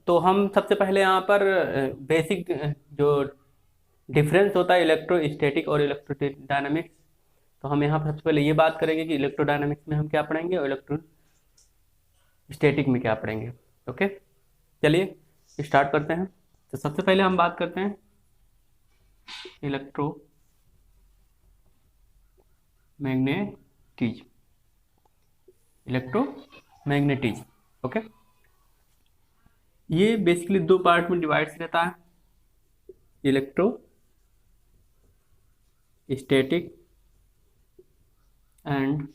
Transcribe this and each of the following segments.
तो हम सबसे पहले यहाँ पर बेसिक जो डिफरेंस होता है इलेक्ट्रोस्टैटिक और इलेक्ट्रोडायनामिक्स, तो हम यहाँ पर सबसे पहले ये बात करेंगे कि इलेक्ट्रोडायनामिक्स में हम क्या पढ़ेंगे और इलेक्ट्रोस्टैटिक में क्या पढ़ेंगे। ओके, चलिए स्टार्ट करते हैं। तो सबसे पहले हम बात करते हैं इलेक्ट्रोमैग्नेटिज। इलेक्ट्रोमैग्नेटिज, ओके, ये बेसिकली दो पार्ट में डिवाइड रहता है, इलेक्ट्रोस्टैटिक एंड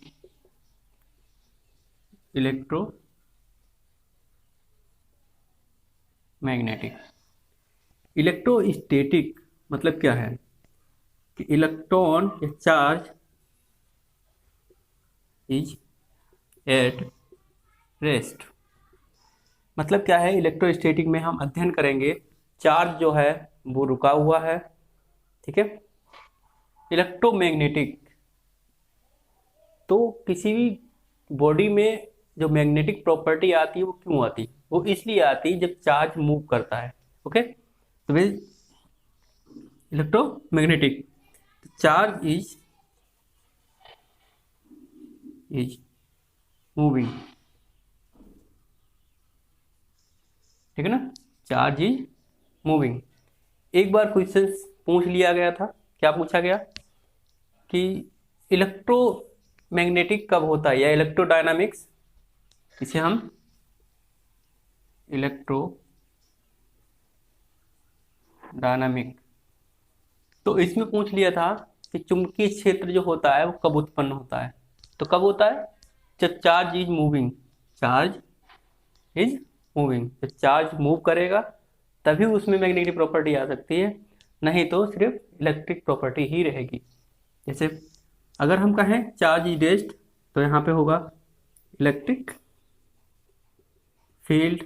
इलेक्ट्रोमैग्नेटिक। इलेक्ट्रोस्टैटिक मतलब क्या है कि इलेक्ट्रॉन या चार्ज इज एट रेस्ट। मतलब क्या है, इलेक्ट्रोस्टैटिक में हम अध्ययन करेंगे चार्ज जो है वो रुका हुआ है, ठीक है। इलेक्ट्रोमैग्नेटिक तो किसी भी बॉडी में जो मैग्नेटिक प्रॉपर्टी आती है वो क्यों आती है, वो इसलिए आती है जब चार्ज मूव करता है। ओके, तो भाई इलेक्ट्रोमैग्नेटिक चार्ज इज मूविंग, ठीक है ना, चार्ज इज मूविंग। एक बार क्वेश्चन पूछ लिया गया था, क्या पूछा गया कि इलेक्ट्रोमैग्नेटिक कब होता है, या इलेक्ट्रोडायनामिक्स, इसे हम इलेक्ट्रोडायनामिक, तो इसमें पूछ लिया था कि चुंबकीय क्षेत्र जो होता है वो कब उत्पन्न होता है। तो कब होता है, जब charge is moving, charge is moving, जब चार्ज मूव करेगा तभी उसमें मैग्नेटिक प्रॉपर्टी आ सकती है, नहीं तो सिर्फ इलेक्ट्रिक प्रॉपर्टी ही रहेगी। जैसे अगर हम कहें चार्ज इज रेस्ट, तो यहाँ पे होगा electric field.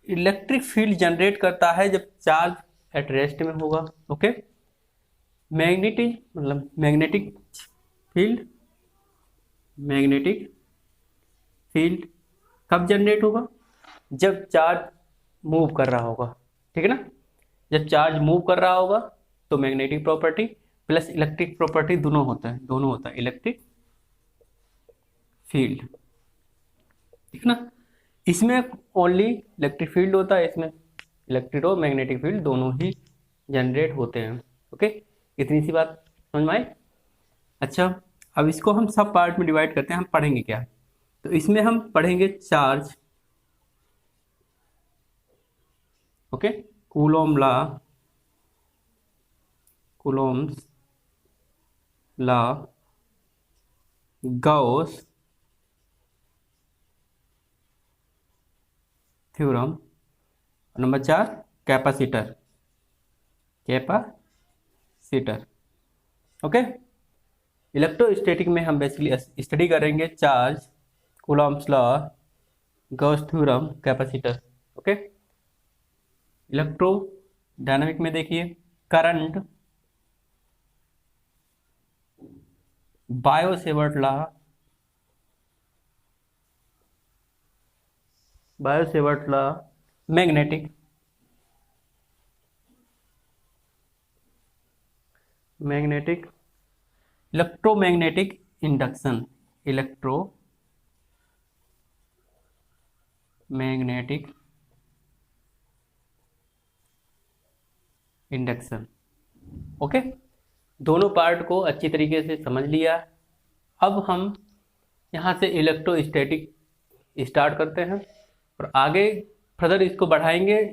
Electric field generate करता है जब चार्ज एट रेस्ट में होगा। ओके, मैग्नेटिक मतलब मैग्नेटिक फील्ड, मैग्नेटिक फील्ड कब जनरेट होगा, जब चार्ज मूव कर रहा होगा, ठीक है ना। जब चार्ज मूव कर रहा होगा तो magnetic property plus electric property दोनों होता है, दोनों होता है इलेक्ट्रिक फील्ड, ठीक ना। इसमें ओनली इलेक्ट्रिक फील्ड होता है, इसमें इलेक्ट्रिक और मैग्नेटिक फील्ड दोनों ही जनरेट होते हैं। ओके, इतनी सी बात समझ में आई। अच्छा, अब इसको हम सब पार्ट में डिवाइड करते हैं, हम पढ़ेंगे क्या। तो इसमें हम पढ़ेंगे charge, okay, Coulomb law, Coulomb's law, Gauss theorem, number 4 capacitor, capacitor. Okay, electrostatic में हम बेसिकली स्टडी करेंगे charge, Coulomb's law, Gauss theorem, capacitor. Okay, electrodynamic में देखिए current, Biot Savart law, Biot Savart law, magnetic, magnetic, electromagnetic induction, electromagnetic induction. Okay, दोनों part को अच्छी तरीके से समझ लिया। अब हम यहाँ से इलेक्ट्रोस्टैटिक स्टार्ट करते हैं और आगे फर्दर इसको बढ़ाएंगे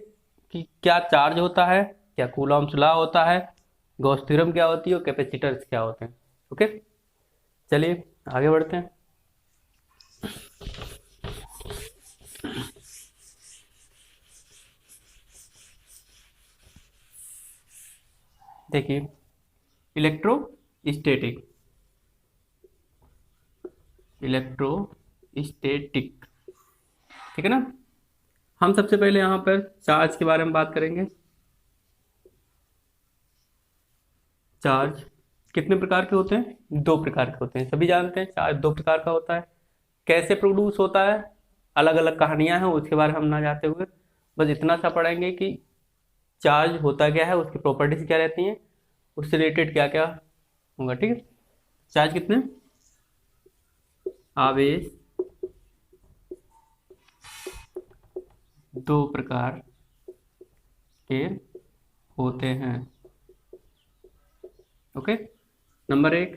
कि क्या चार्ज होता है, क्या कूलॉम्स लॉ होता है, गॉस थ्योरम क्या होती है और कैपेसिटर्स क्या होते हैं। ओके, चलिए आगे बढ़ते हैं। देखिए इलेक्ट्रोस्टैटिक, इलेक्ट्रोस्टैटिक, ठीक है ना। हम सबसे पहले यहाँ पर चार्ज के बारे में बात करेंगे। चार्ज कितने प्रकार के होते हैं, 2 प्रकार के होते हैं, सभी जानते हैं चार्ज 2 प्रकार का होता है। कैसे प्रोड्यूस होता है, अलग अलग कहानियां हैं, उसके बारे में हम ना जाते हुए बस इतना सा पढ़ेंगे कि चार्ज होता क्या है, उसकी प्रॉपर्टीज क्या रहती हैं, उससे रिलेटेड क्या क्या होगा। ठीक है। चार्ज कितने, आवेश दो प्रकार के होते हैं। ओके। नंबर एक,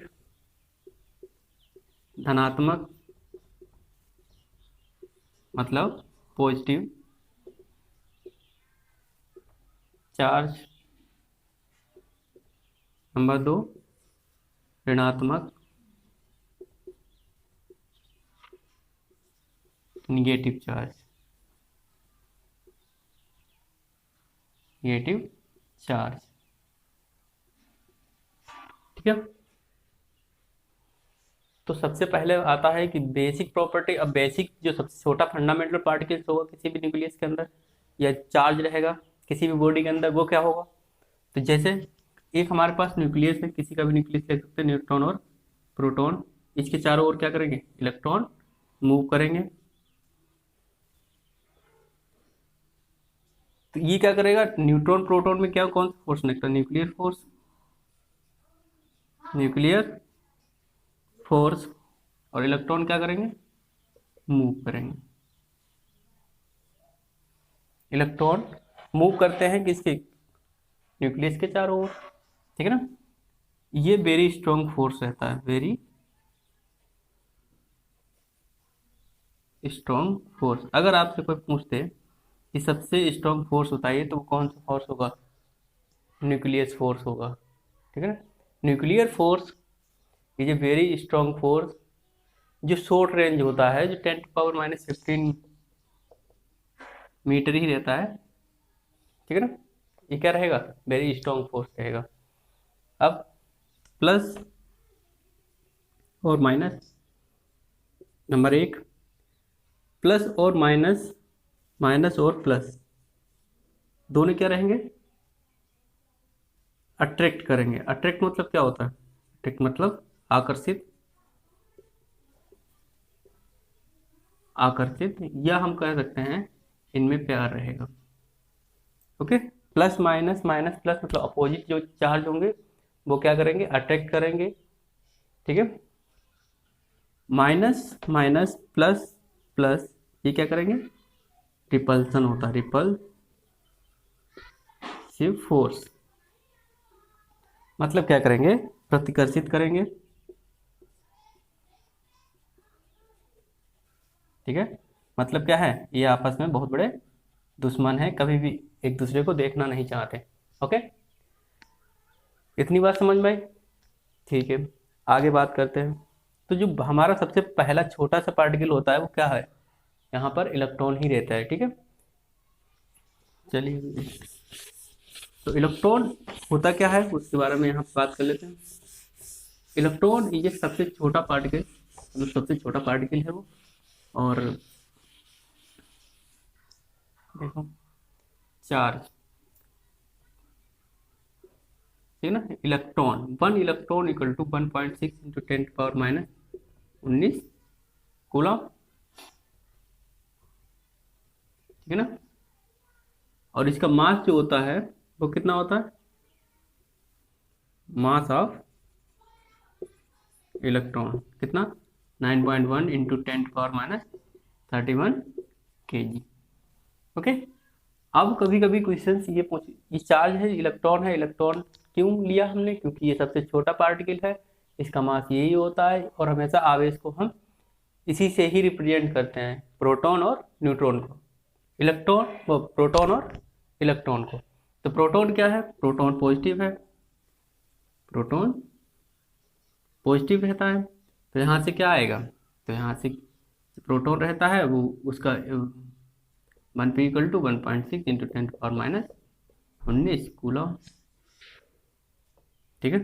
धनात्मक मतलब पॉजिटिव चार्ज। नंबर दो, ऋणात्मक निगेटिव चार्ज। Negative charge. ठीक है। तो सबसे पहले आता है कि बेसिक प्रॉपर्टी। अब बेसिक जो सबसे छोटा फंडामेंटल पार्टिकल्स होगा किसी भी न्यूक्लियस के अंदर, या चार्ज रहेगा किसी भी बॉडी के अंदर, वो क्या होगा। तो जैसे एक हमारे पास न्यूक्लियस है, किसी का भी न्यूक्लियस ले सकते हैं, न्यूट्रॉन और प्रोटॉन। इसके चारों ओर क्या करेंगे, इलेक्ट्रॉन मूव करेंगे। तो ये क्या करेगा, न्यूट्रॉन प्रोटॉन में क्या कौन सा फोर्स लगता है, न्यूक्लियर फोर्स। Nuclear force. और इलेक्ट्रॉन क्या करेंगे, मूव करेंगे। इलेक्ट्रॉन मूव करते हैं किसके, न्यूक्लियस के चारों ओर। ठीक है ना। ये वेरी स्ट्रॉन्ग फोर्स रहता है, वेरी स्ट्रॉन्ग फोर्स। अगर आपसे कोई पूछते कि सबसे स्ट्रॉन्ग फोर्स बताइए, तो वो कौन सा फोर्स होगा, न्यूक्लियस फोर्स होगा। ठीक है ना। Nuclear force is a very strong force, जो शॉर्ट रेंज होता है, जो 10⁻⁻15 मीटर ही रहता है। ठीक है ना। ये क्या रहेगा, वेरी स्ट्रॉन्ग फोर्स रहेगा। अब प्लस और माइनस। नंबर एक, प्लस और माइनस, माइनस और प्लस दोनों क्या रहेंगे, अट्रैक्ट करेंगे। अट्रैक्ट मतलब क्या होता है, अट्रैक्ट मतलब आकर्षित। आकर्षित, या हम कह सकते हैं इनमें प्यार रहेगा। Okay. Plus minus, minus plus मतलब अपोजिट जो चार्ज होंगे वो क्या करेंगे, अट्रैक्ट करेंगे। ठीक है। माइनस माइनस प्लस प्लस ये क्या करेंगे, रिपल्सन होता है, रिपल्सिव फोर्स। मतलब क्या करेंगे, प्रतिकर्षित करेंगे। ठीक है। मतलब क्या है, ये आपस में बहुत बड़े दुश्मन है, कभी भी एक दूसरे को देखना नहीं चाहते। ओके। इतनी बात समझ में आई। ठीक है। आगे बात करते हैं। तो जो हमारा सबसे पहला छोटा सा पार्टिकल होता है वो क्या है, यहाँ पर इलेक्ट्रॉन ही रहता है। ठीक है। चलिए, तो इलेक्ट्रॉन होता क्या है उसके बारे में यहाँ बात कर लेते हैं। इलेक्ट्रॉन ये सबसे छोटा पार्टिकल, मतलब सबसे छोटा पार्टिकल है वो। और देखो, चार्ज, ठीक है ना। Electron, one electron equal to 1.6 into 10⁻19 coulomb. ठीक है ना। और इसका मास जो होता है वो कितना होता है, मास ऑफ इलेक्ट्रॉन कितना, 9.1 इंटू 10⁻31 kg। ओके। अब कभी कभी क्वेश्चन ये पूछ, ये चार्ज है, इलेक्ट्रॉन है, इलेक्ट्रॉन क्यों लिया हमने, क्योंकि ये सबसे छोटा पार्टिकल है, इसका मास यही होता है, और हमेशा आवेश को हम इसी से ही रिप्रेजेंट करते हैं, प्रोटॉन और न्यूट्रॉन को। इलेक्ट्रॉन वो प्रोटॉन और इलेक्ट्रॉन को। तो प्रोटॉन क्या है, प्रोटॉन पॉजिटिव है, प्रोटॉन पॉजिटिव रहता है। तो यहाँ से क्या आएगा, तो यहाँ से प्रोटॉन रहता है वो, उसका 1 इक्वल टू 1.6 इंटू 10⁻19 कूलम। ठीक है।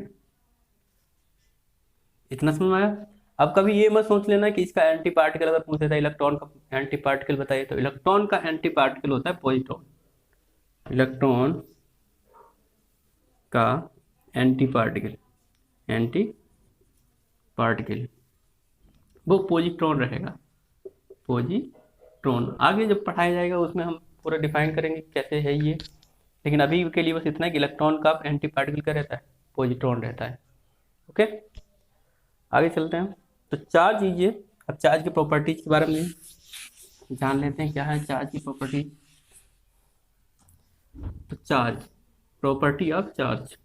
इतना समझ में आया। अब कभी ये मत सोच लेना कि इसका एंटी पार्टिकल अगर पूछे था इलेक्ट्रॉन का एंटी पार्टिकल बताइए, तो इलेक्ट्रॉन का एंटी पार्टिकल होता है पॉजिट्रॉन। इलेक्ट्रॉन का एंटी पार्टिकल, एंटी पार्टिकल वो पॉजिट्रॉन रहेगा, पॉजिट्रॉन। इलेक्ट्रॉन आगे जब पढ़ाया जाएगा उसमें हम पूरा डिफाइन करेंगे कैसे है ये, लेकिन अभी के लिए बस इतना है कि इलेक्ट्रॉन का एंटी पार्टिकल क्या रहता है, पॉजिट्रॉन रहता है। ओके, आगे चलते हैं। तो चार्ज लीजिए, अब चार्ज की प्रॉपर्टीज के बारे में जान लेते हैं, क्या है चार्ज की प्रॉपर्टी। तो charge, property of charge,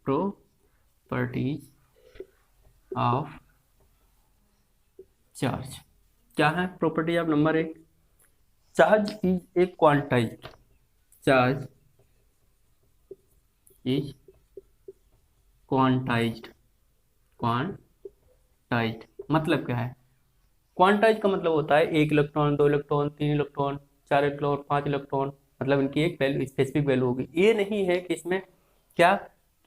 properties of charge क्या है। Property of number 1, charge is A quantized, charge is quantized, quantized मतलब क्या है, क्वांटाइज का मतलब होता है 1 electron, 2 electron, 3 electron, 4 electron, 5 electron, मतलब इनकी एक वैल्यू, स्पेसिफिक वैल्यू होगी। ये नहीं है कि इसमें क्या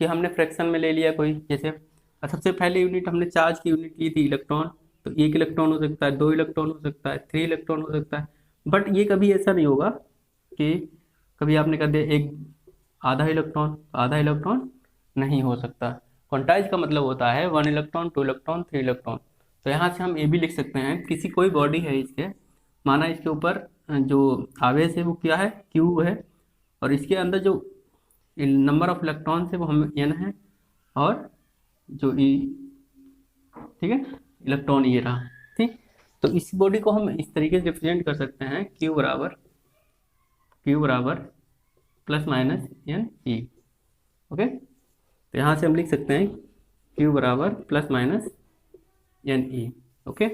कि हमने फ्रैक्शन में ले लिया कोई, जैसे सबसे पहले यूनिट हमने चार्ज की यूनिट ली थी इलेक्ट्रॉन, तो 1 इलेक्ट्रॉन हो सकता है, 2 इलेक्ट्रॉन हो सकता है, 3 इलेक्ट्रॉन हो सकता है, बट ये कभी ऐसा नहीं होगा कि कभी आपने कर दिया एक आधा इलेक्ट्रॉन, आधा इलेक्ट्रॉन नहीं हो सकता। क्वांटाइज का मतलब होता है 1 इलेक्ट्रॉन, 2 इलेक्ट्रॉन, 3 इलेक्ट्रॉन। तो यहाँ से हम ये भी लिख सकते हैं, किसी कोई बॉडी है इसके, माना इसके ऊपर जो आवेश है वो क्या है, क्यू है, और इसके अंदर जो नंबर ऑफ इलेक्ट्रॉन है वो हम एन है, और जो ई, ठीक है, इलेक्ट्रॉन ये रहा, ठीक। तो इस बॉडी को हम इस तरीके से रिप्रेजेंट कर सकते हैं, क्यू बराबर plus minus n e. Okay, तो यहाँ से हम लिख सकते हैं क्यू बराबर plus minus n e. Okay,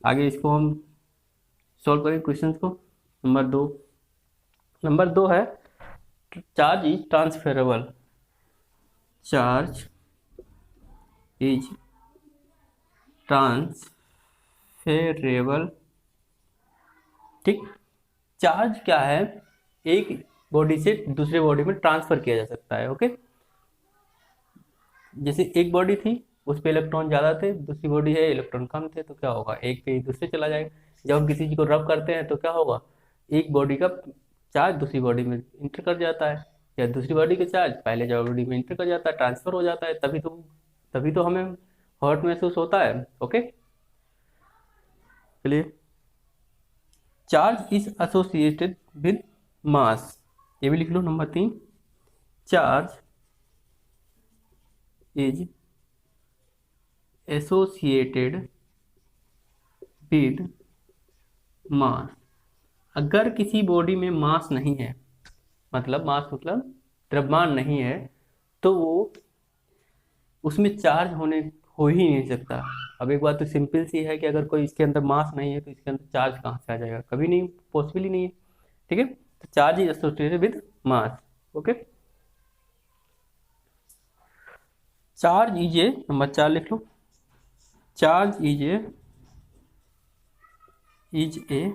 आगे इसको हम सॉल्व करें क्वेश्चन को। नंबर दो है charge is transferable, charge is transferable, ठीक। चार्ज क्या है, एक बॉडी से दूसरे बॉडी में ट्रांसफर किया जा सकता है। ओके, जैसे एक बॉडी थी उस पे इलेक्ट्रॉन ज़्यादा थे, दूसरी बॉडी है इलेक्ट्रॉन कम थे, तो क्या होगा, एक पे दूसरे चला जाएगा। जब हम किसी चीज़ को रब करते हैं तो क्या होगा, एक बॉडी का चार्ज दूसरी बॉडी में इंटर कर जाता है, या दूसरी बॉडी का चार्ज पहले जो बॉडी में इंटर कर जाता है, ट्रांसफर हो जाता है, तभी तो हमें हॉट महसूस होता है। ओके, चलिए, charge is associated with mass, ये भी लिख लो। Number 3, charge is associated with mass. अगर किसी बॉडी में मास नहीं है, मतलब मास मतलब द्रव्यमान नहीं है, तो वो उसमें चार्ज हो ही नहीं सकता। अब एक बात तो सिंपल सी है कि अगर कोई इसके अंदर मास नहीं है तो इसके अंदर चार्ज कहाँ से आ जाएगा, कभी नहीं, पॉसिबल ही नहीं है। ठीक है, तो charge is associated with mass. Okay, charge is a, number 4 लिख लो, charge is a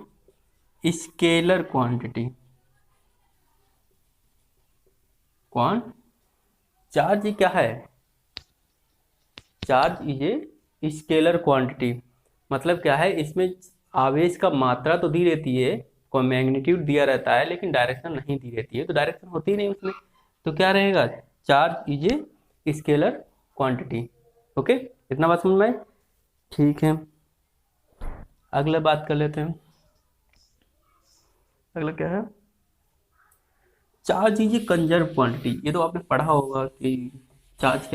scalar quantity. Charge क्या है, charge is a scalar quantity, मतलब क्या है, इसमें आवेश का मात्रा तो दी रहती है, कोई मैग्नीट्यूड दिया रहता है, लेकिन डायरेक्शन नहीं दी रहती है, तो डायरेक्शन होती नहीं उसमें, तो क्या रहेगा, charge is a scalar quantity. Okay, इतना बात समझ में आए? ठीक है, अगला बात कर लेते हैं। अगला क्या है, charge is a conserve quantity. ये तो आपने पढ़ा होगा कि चार्ज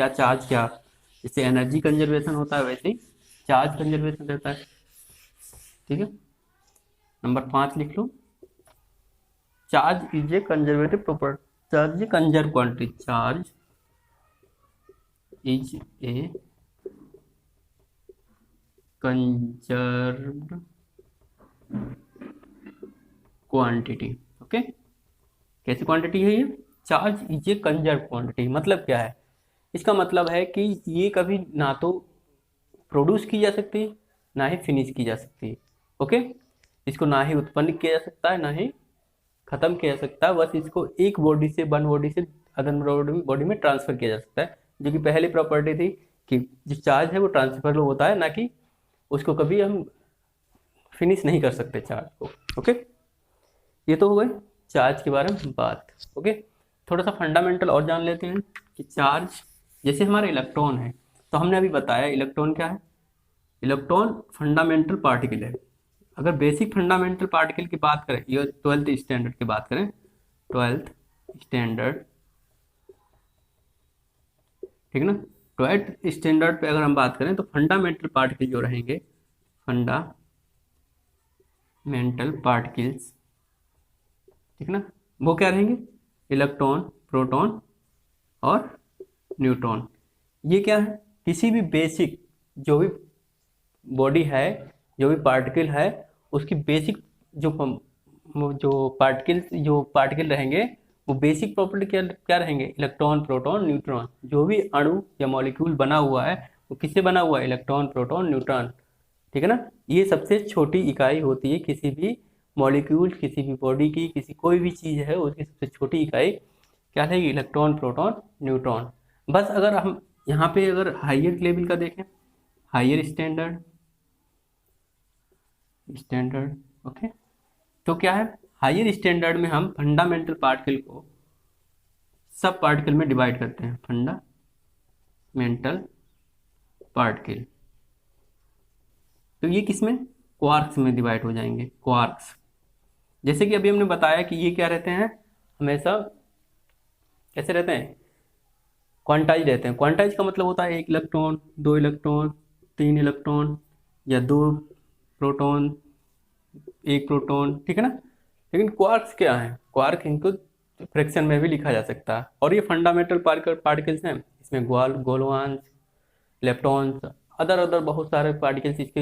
क्या, जैसे एनर्जी कंजर्वेशन होता है वैसे ही चार्ज कंजर्वेशन रहता है। ठीक है, नंबर 5 लिख लो, charge is a conservative property, charge is conserve quantity, charge is a conserved quantity. Okay, कैसी क्वांटिटी है ये, charge is a conserve quantity, मतलब क्या है, इसका मतलब है कि ये कभी ना तो प्रोड्यूस की जा सकती है, ना ही फिनिश की जा सकती है। ओके, इसको ना ही उत्पन्न किया जा सकता है, ना ही खत्म किया जा सकता है, बस इसको एक बॉडी से, वन बॉडी से अदर बॉडी में ट्रांसफर किया जा सकता है, जो कि पहली प्रॉपर्टी थी कि जो चार्ज है वो ट्रांसफर होता है, ना कि उसको कभी हम फिनिश नहीं कर सकते चार्ज को। ओके, ये तो हो गए चार्ज के बारे में बात। ओके, थोड़ा सा फंडामेंटल और जान लेते हैं कि चार्ज, जैसे हमारा इलेक्ट्रॉन है, तो हमने अभी बताया इलेक्ट्रॉन क्या है, इलेक्ट्रॉन फंडामेंटल पार्टिकल है, अगर बेसिक फंडामेंटल पार्टिकल की बात करें, ये 12th स्टैंडर्ड की बात करें, 12th स्टैंडर्ड, ठीक ना, 12th स्टैंडर्ड पे अगर हम बात करें तो फंडामेंटल पार्टिकल जो रहेंगे, फंडामेंटल पार्टिकल्स, ठीक ना, वो क्या रहेंगे, इलेक्ट्रॉन, प्रोटॉन और न्यूट्रॉन। ये क्या है, किसी भी बेसिक जो भी बॉडी है, जो भी पार्टिकल है, उसकी बेसिक जो पार्टिकल रहेंगे, वो बेसिक प्रॉपर्टी क्या क्या रहेंगे, इलेक्ट्रॉन, प्रोटॉन, न्यूट्रॉन। जो भी अणु या मॉलिक्यूल बना हुआ है वो किससे बना हुआ है, इलेक्ट्रॉन, प्रोटॉन, न्यूट्रॉन, ठीक है ना। ये सबसे छोटी इकाई होती है किसी भी मॉलिक्यूल, किसी भी बॉडी की, किसी कोई भी चीज़ है उसकी सबसे छोटी इकाई क्या रहेगी, इलेक्ट्रॉन, प्रोटॉन, न्यूट्रॉन। बस अगर हम यहाँ पे अगर हाइयर लेवल का देखें, हाइयर स्टैंडर्ड, स्टैंडर्ड, ओके, तो क्या है, हायर स्टैंडर्ड में हम फंडामेंटल पार्टिकल को सब पार्टिकल में डिवाइड करते हैं, फंडामेंटल पार्टिकल। तो ये किसमें, क्वार्क्स में डिवाइड हो जाएंगे, क्वार्क्स। जैसे कि अभी हमने बताया कि ये क्या रहते हैं, हमेशा कैसे रहते हैं, क्वांटाइज रहते हैं। क्वांटाइज का मतलब होता है एक इलेक्ट्रॉन, दो इलेक्ट्रॉन, तीन इलेक्ट्रॉन, या दो प्रोटॉन, एक प्रोटॉन, ठीक है ना। लेकिन क्वार्क्स क्या है, क्वार्क इनको फ्रैक्शन में भी लिखा जा सकता है। और ये फंडामेंटल पार्टिकल्स हैं, इसमें गोलवांस, इलेक्ट्रॉन्स, अदर अदर बहुत सारे पार्टिकल्स इसके,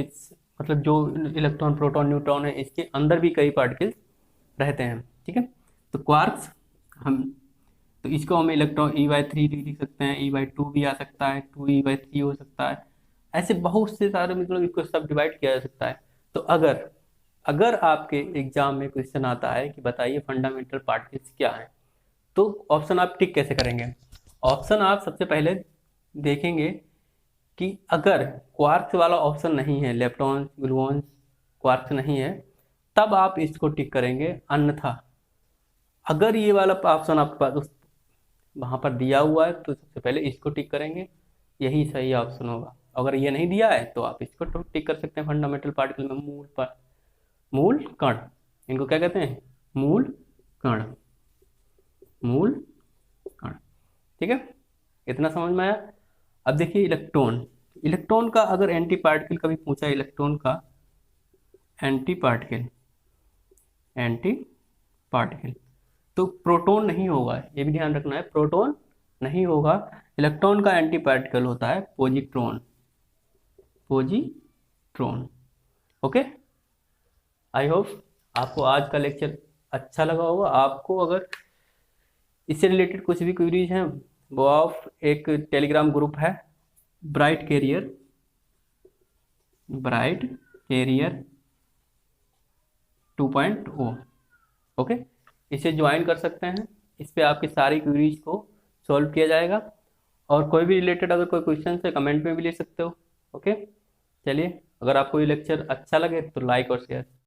मतलब जो इलेक्ट्रॉन, प्रोटॉन, न्यूट्रॉन है, इसके अंदर भी कई पार्टिकल्स रहते हैं, ठीक है। तो क्वार्क्स, हम तो इसको हम इलेक्ट्रॉन E/3 लिख सकते हैं, E/2 भी आ सकता है, 2E/3 हो सकता है, ऐसे बहुत से सारे, मतलब इसको सब डिवाइड किया जा सकता है। तो अगर अगर आपके एग्जाम में क्वेश्चन आता है कि बताइए फंडामेंटल पार्टिकल्स क्या है, तो ऑप्शन आप टिक कैसे करेंगे। ऑप्शन आप सबसे पहले देखेंगे कि अगर क्वार्क्स वाला ऑप्शन नहीं है, लेप्टॉन्स, ग्लूऑन्स, क्वार्क्स नहीं है, तब आप इसको टिक करेंगे। अन्यथा अगर ये वाला ऑप्शन आपके पास वहाँ पर दिया हुआ है तो सबसे पहले इसको टिक करेंगे, यही सही ऑप्शन होगा। अगर ये नहीं दिया है तो आप इसको तो टिक कर सकते हैं। फंडामेंटल पार्टिकल में मूल कण, इनको क्या कहते हैं, मूल कण, मूल कण, ठीक है, इतना समझ में आया। अब देखिए इलेक्ट्रॉन, इलेक्ट्रॉन का अगर एंटी पार्टिकल कभी पूछा, इलेक्ट्रॉन का एंटी पार्टिकल, एंटी पार्टिकल, तो प्रोटॉन नहीं होगा, ये भी ध्यान रखना है, प्रोटॉन नहीं होगा। इलेक्ट्रॉन का एंटी पार्टिकल होता है positron, positron, okay. I hope आपको आज का लेक्चर अच्छा लगा होगा। आपको अगर इससे रिलेटेड कुछ भी क्वेरीज हैं, वो आप एक टेलीग्राम ग्रुप है, bright career, bright career 2.0, okay, इसे ज्वाइन कर सकते हैं। इस पे आपकी सारी क्वेरीज को सॉल्व किया जाएगा। और कोई भी रिलेटेड अगर कोई क्वेश्चन है कमेंट में भी ले सकते हो, ओके। चलिए, अगर आपको ये लेक्चर अच्छा लगे तो लाइक और शेयर